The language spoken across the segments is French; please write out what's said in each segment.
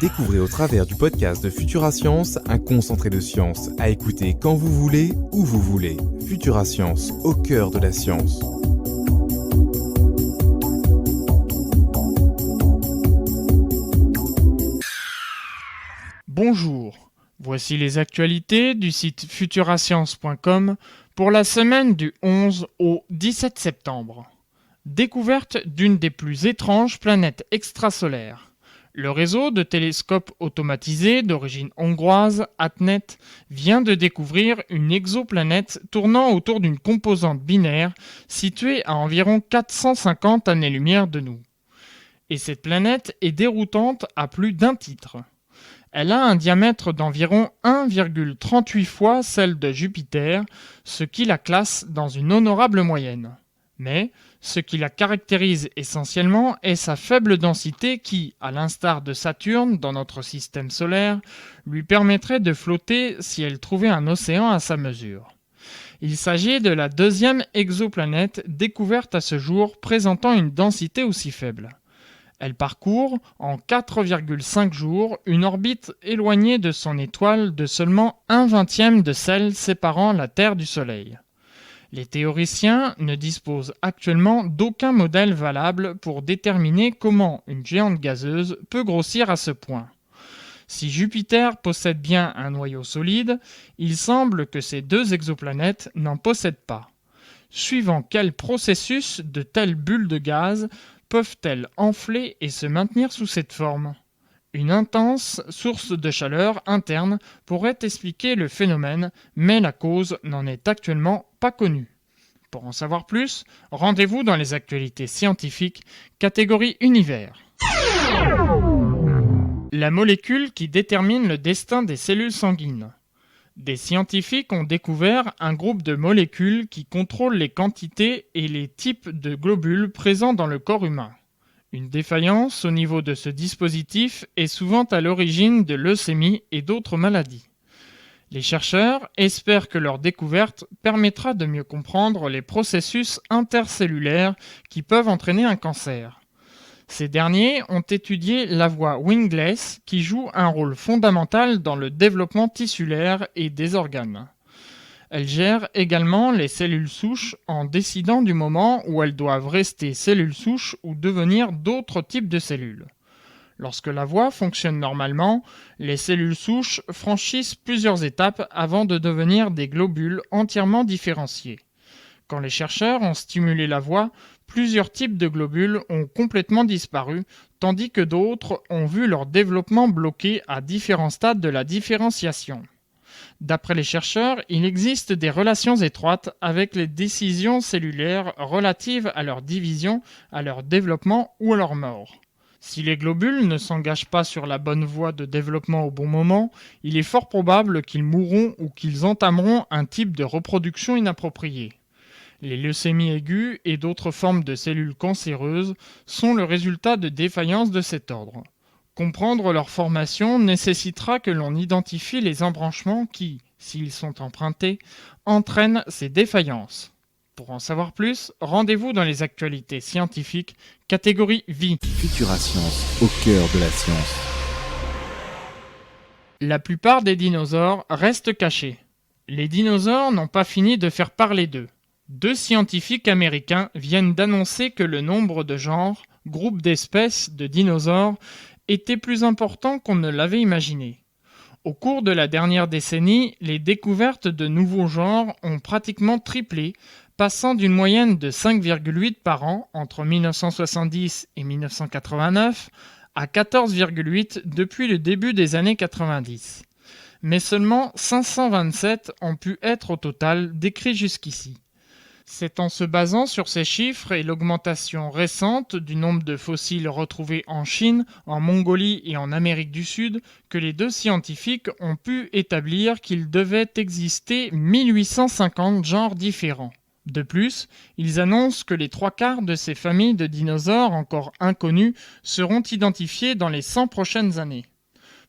Découvrez au travers du podcast de Futura Science un concentré de science à écouter quand vous voulez, où vous voulez. Futura Science, au cœur de la science. Bonjour, voici les actualités du site futurascience.com pour la semaine du 11 au 17 septembre. Découverte d'une des plus étranges planètes extrasolaires. Le réseau de télescopes automatisés d'origine hongroise, ATNET, vient de découvrir une exoplanète tournant autour d'une composante binaire située à environ 450 années-lumière de nous. Et cette planète est déroutante à plus d'un titre. Elle a un diamètre d'environ 1,38 fois celle de Jupiter, ce qui la classe dans une honorable moyenne. Mais ce qui la caractérise essentiellement est sa faible densité qui, à l'instar de Saturne dans notre système solaire, lui permettrait de flotter si elle trouvait un océan à sa mesure. Il s'agit de la deuxième exoplanète découverte à ce jour présentant une densité aussi faible. Elle parcourt, en 4,5 jours, une orbite éloignée de son étoile de seulement 1/20 de celle séparant la Terre du Soleil. Les théoriciens ne disposent actuellement d'aucun modèle valable pour déterminer comment une géante gazeuse peut grossir à ce point. Si Jupiter possède bien un noyau solide, il semble que ces deux exoplanètes n'en possèdent pas. Suivant quel processus de telles bulles de gaz peuvent-elles enfler et se maintenir sous cette forme ? Une intense source de chaleur interne pourrait expliquer le phénomène, mais la cause n'en est actuellement pas connue. Pour en savoir plus, rendez-vous dans les actualités scientifiques, catégorie univers. La molécule qui détermine le destin des cellules sanguines. Des scientifiques ont découvert un groupe de molécules qui contrôlent les quantités et les types de globules présents dans le corps humain. Une défaillance au niveau de ce dispositif est souvent à l'origine de leucémies et d'autres maladies. Les chercheurs espèrent que leur découverte permettra de mieux comprendre les processus intercellulaires qui peuvent entraîner un cancer. Ces derniers ont étudié la voie Wingless qui joue un rôle fondamental dans le développement tissulaire et des organes. Elle gère également les cellules souches en décidant du moment où elles doivent rester cellules souches ou devenir d'autres types de cellules. Lorsque la voie fonctionne normalement, les cellules souches franchissent plusieurs étapes avant de devenir des globules entièrement différenciés. Quand les chercheurs ont stimulé la voie, plusieurs types de globules ont complètement disparu, tandis que d'autres ont vu leur développement bloqué à différents stades de la différenciation. D'après les chercheurs, il existe des relations étroites avec les décisions cellulaires relatives à leur division, à leur développement ou à leur mort. Si les globules ne s'engagent pas sur la bonne voie de développement au bon moment, il est fort probable qu'ils mourront ou qu'ils entameront un type de reproduction inappropriée. Les leucémies aiguës et d'autres formes de cellules cancéreuses sont le résultat de défaillances de cet ordre. Comprendre leur formation nécessitera que l'on identifie les embranchements qui, s'ils sont empruntés, entraînent ces défaillances. Pour en savoir plus, rendez-vous dans les actualités scientifiques, catégorie vie. Futura Science, au cœur de la science. La plupart des dinosaures restent cachés. Les dinosaures n'ont pas fini de faire parler d'eux. Deux scientifiques américains viennent d'annoncer que le nombre de genres, groupes d'espèces de dinosaures, était plus important qu'on ne l'avait imaginé. Au cours de la dernière décennie, les découvertes de nouveaux genres ont pratiquement triplé, passant d'une moyenne de 5,8 par an entre 1970 et 1989 à 14,8 depuis le début des années 90. Mais seulement 527 ont pu être au total décrits jusqu'ici. C'est en se basant sur ces chiffres et l'augmentation récente du nombre de fossiles retrouvés en Chine, en Mongolie et en Amérique du Sud que les deux scientifiques ont pu établir qu'il devait exister 1850 genres différents. De plus, ils annoncent que les 3/4 de ces familles de dinosaures encore inconnues seront identifiées dans les 100 prochaines années.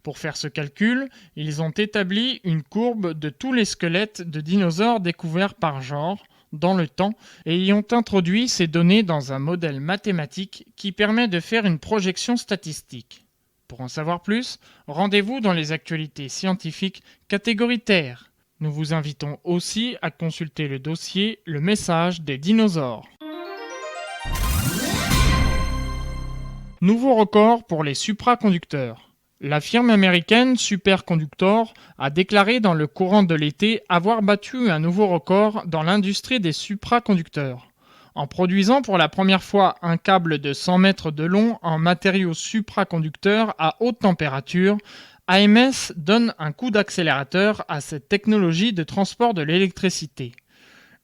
Pour faire ce calcul, ils ont établi une courbe de tous les squelettes de dinosaures découverts par genre, dans le temps, et y ont introduit ces données dans un modèle mathématique qui permet de faire une projection statistique. Pour en savoir plus, rendez-vous dans les actualités scientifiques catégorie Terre. Nous vous invitons aussi à consulter le dossier « Le message des dinosaures ». Nouveau record pour les supraconducteurs. La firme américaine Superconductor a déclaré dans le courant de l'été avoir battu un nouveau record dans l'industrie des supraconducteurs. En produisant pour la première fois un câble de 100 mètres de long en matériaux supraconducteurs à haute température, AMS donne un coup d'accélérateur à cette technologie de transport de l'électricité.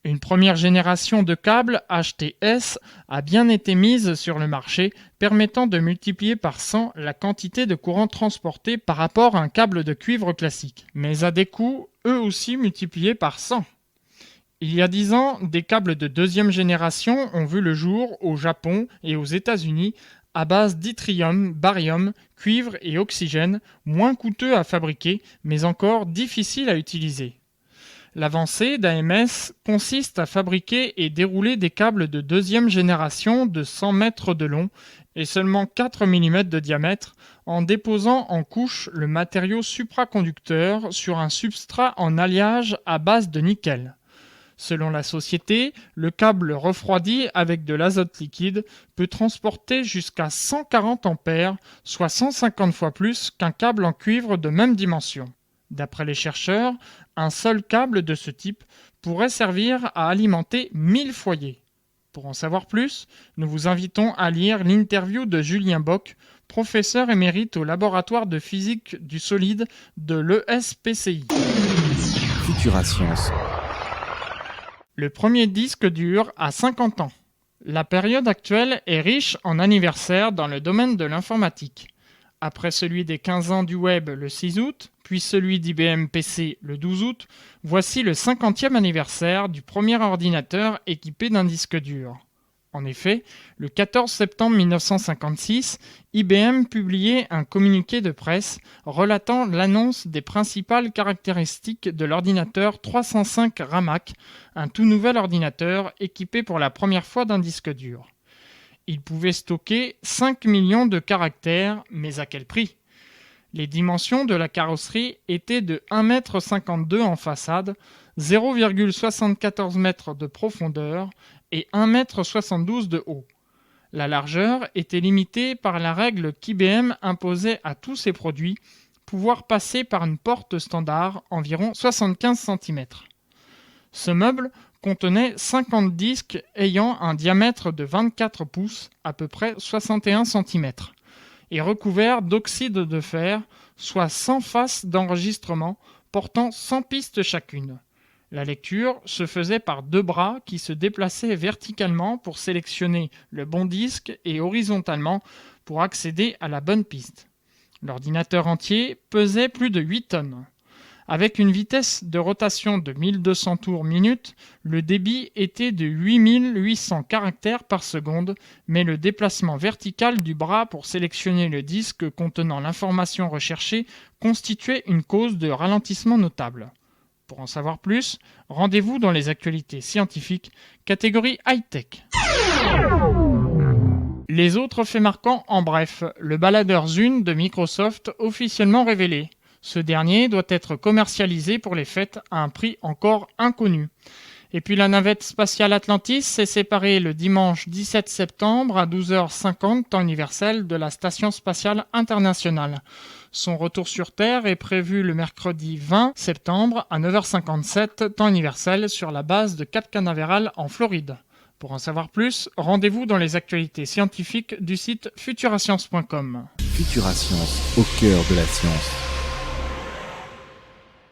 Une première génération de câbles HTS a bien été mise sur le marché, permettant de multiplier par 100 la quantité de courant transporté par rapport à un câble de cuivre classique, mais à des coûts eux aussi multipliés par 100. Il y a 10 ans, des câbles de deuxième génération ont vu le jour au Japon et aux États-Unis à base d'yttrium, barium, cuivre et oxygène, moins coûteux à fabriquer, mais encore difficiles à utiliser. L'avancée d'AMS consiste à fabriquer et dérouler des câbles de deuxième génération de 100 mètres de long et seulement 4 mm de diamètre, en déposant en couche le matériau supraconducteur sur un substrat en alliage à base de nickel. Selon la société, le câble refroidi avec de l'azote liquide peut transporter jusqu'à 140 ampères, soit 150 fois plus qu'un câble en cuivre de même dimension. D'après les chercheurs, un seul câble de ce type pourrait servir à alimenter 1000 foyers. Pour en savoir plus, nous vous invitons à lire l'interview de Julien Bock, professeur émérite au laboratoire de physique du solide de l'ESPCI. Futurascience. Le premier disque dur a 50 ans. La période actuelle est riche en anniversaires dans le domaine de l'informatique. Après celui des 15 ans du web le 6 août, puis celui d'IBM PC le 12 août, voici le 50e anniversaire du premier ordinateur équipé d'un disque dur. En effet, le 14 septembre 1956, IBM publiait un communiqué de presse relatant l'annonce des principales caractéristiques de l'ordinateur 305 RAMAC, un tout nouvel ordinateur équipé pour la première fois d'un disque dur. Il pouvait stocker 5 millions de caractères, mais à quel prix ? Les dimensions de la carrosserie étaient de 1,52 m en façade, 0,74 m de profondeur et 1,72 m de haut. La largeur était limitée par la règle qu'IBM imposait à tous ses produits, pouvoir passer par une porte standard environ 75 cm. Ce meuble contenait 50 disques ayant un diamètre de 24 pouces, à peu près 61 cm, et recouverts d'oxyde de fer, soit 100 faces d'enregistrement portant 100 pistes chacune. La lecture se faisait par 2 bras qui se déplaçaient verticalement pour sélectionner le bon disque et horizontalement pour accéder à la bonne piste. L'ordinateur entier pesait plus de 8 tonnes. Avec une vitesse de rotation de 1200 tours minute, le débit était de 8800 caractères par seconde, mais le déplacement vertical du bras pour sélectionner le disque contenant l'information recherchée constituait une cause de ralentissement notable. Pour en savoir plus, rendez-vous dans les actualités scientifiques, catégorie high-tech. Les autres faits marquants en bref, le baladeur Zune de Microsoft officiellement révélé. Ce dernier doit être commercialisé pour les fêtes à un prix encore inconnu. Et puis la navette spatiale Atlantis s'est séparée le dimanche 17 septembre à 12h50 temps universel de la Station spatiale internationale. Son retour sur Terre est prévu le mercredi 20 septembre à 9h57 temps universel sur la base de Cap Canaveral en Floride. Pour en savoir plus, rendez-vous dans les actualités scientifiques du site futurascience.com. Futurascience, au cœur de la science.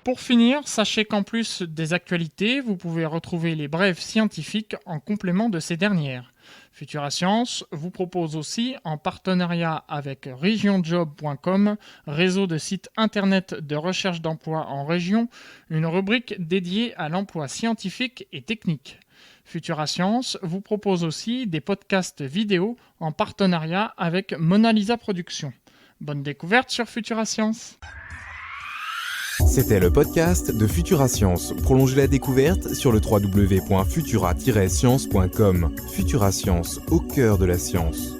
Pour finir, sachez qu'en plus des actualités, vous pouvez retrouver les brèves scientifiques en complément de ces dernières. Futurascience vous propose aussi, en partenariat avec regionjob.com, réseau de sites internet de recherche d'emploi en région, une rubrique dédiée à l'emploi scientifique et technique. Futurascience vous propose aussi des podcasts vidéo en partenariat avec Mona Lisa Productions. Bonne découverte sur Futurascience. C'était le podcast de Futurascience. Prolongez la découverte sur le www.futura-science.com. Futurascience, au cœur de la science.